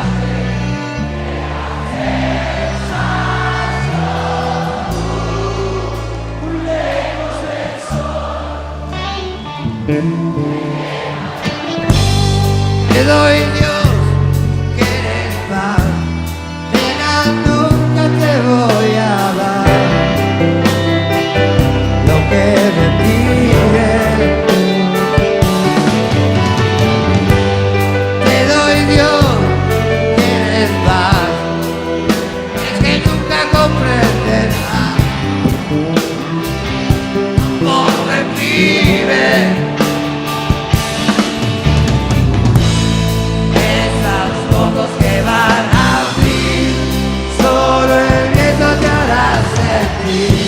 Te doy Dios que eres paz, nena, nunca te voy a dar lo que me pides. Te doy Dios que eres paz, es que nunca comprenderás cómo me pides. Que van a abrir, solo el viento te hará sentir.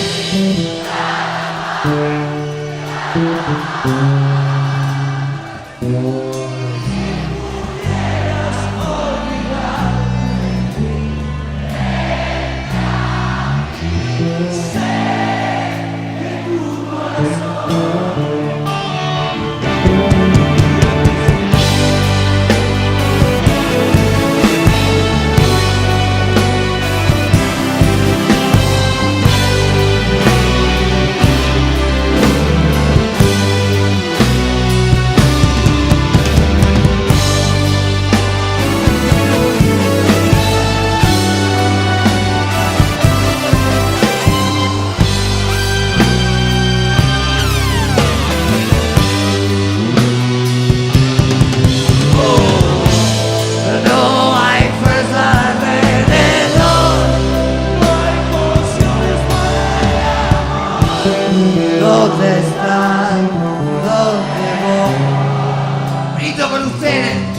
¿Dónde están? ¿Dónde voy? Grito con ustedes.